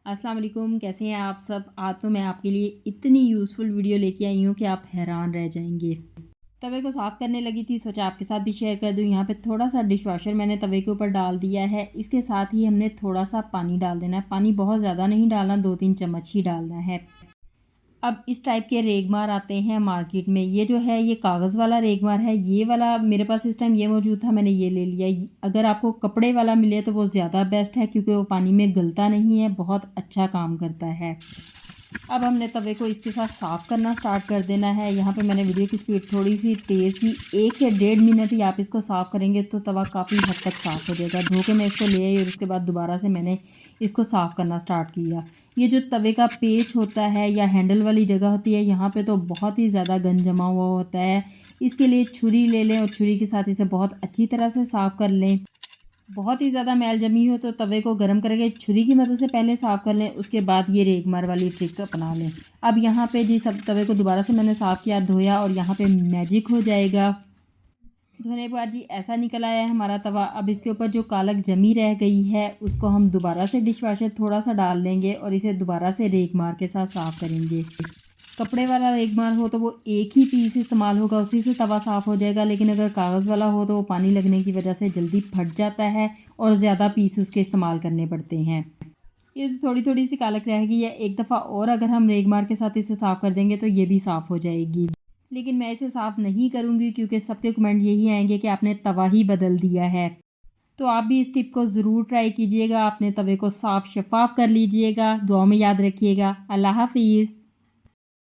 अस्सलाम वालेकुम, कैसे हैं आप सब। आज तो मैं आपके लिए इतनी यूज़फुल वीडियो लेके आई हूँ कि आप हैरान रह जाएंगे। तवे को साफ़ करने लगी थी, सोचा आपके साथ भी शेयर कर दूँ। यहाँ पे थोड़ा सा डिश वॉशर मैंने तवे के ऊपर डाल दिया है। इसके साथ ही हमने थोड़ा सा पानी डाल देना है। पानी बहुत ज़्यादा नहीं डालना, 2-3 चम्मच ही डालना है। अब इस टाइप के रेगमार आते हैं मार्केट में। ये जो है ये कागज़ वाला रेगमार है। ये वाला मेरे पास इस टाइम ये मौजूद था, मैंने ये ले लिया। अगर आपको कपड़े वाला मिले तो वो ज़्यादा बेस्ट है, क्योंकि वो पानी में गलता नहीं है, बहुत अच्छा काम करता है। अब हमने तवे को इसके साथ साफ़ करना स्टार्ट कर देना है। यहाँ पे मैंने वीडियो की स्पीड थोड़ी सी तेज़ की। 1 से 1.5 मिनट ही आप इसको साफ़ करेंगे तो तवा काफ़ी हद तक साफ़ हो जाएगा। धो के मैं इसको ले आई और उसके बाद दोबारा से मैंने इसको साफ़ करना स्टार्ट किया। ये जो तवे का पेच होता है या हैंडल वाली जगह होती है, यहाँ पे तो बहुत ही ज़्यादा गंद जमा हुआ होता है। इसके लिए छुरी ले लें और छुरी के साथ इसे बहुत अच्छी तरह से साफ़ कर लें। बहुत ही ज़्यादा मैल जमी हो तो तवे को गर्म करके छुरी की मदद से पहले साफ़ कर लें, उसके बाद ये रेगमार वाली ट्रिक अपना लें। अब यहाँ पे जी सब तवे को दोबारा से मैंने साफ़ किया, धोया और यहाँ पे मैजिक हो जाएगा। धोने के बाद जी ऐसा निकल आया है हमारा तवा। अब इसके ऊपर जो कालक जमी रह गई है उसको हम दोबारा से डिश वाशर थोड़ा सा डाल लेंगे और इसे दोबारा से रेगमार के साथ साफ़ करेंगे। कपड़े वाला रेगमार हो तो वो एक ही पीस इस्तेमाल होगा, उसी से तवा साफ़ हो जाएगा। लेकिन अगर कागज़ वाला हो तो वो पानी लगने की वजह से जल्दी फट जाता है और ज़्यादा पीस उसके इस्तेमाल करने पड़ते हैं। ये थोड़ी थोड़ी सी कालक रह गई है, एक दफ़ा और अगर हम रेगमार के साथ इसे साफ़ कर देंगे तो ये भी साफ़ हो जाएगी। लेकिन मैं इसे साफ़ नहीं करूँगी क्योंकि सबके कमेंट यही आएंगे कि आपने तवा ही बदल दिया है। तो आप भी इस टिप को ज़रूर ट्राई कीजिएगा, अपने तवे को साफ़ शफ़ाफ़ कर लीजिएगा। दुआ में याद रखिएगा। अल्लाह हाफ़िज़।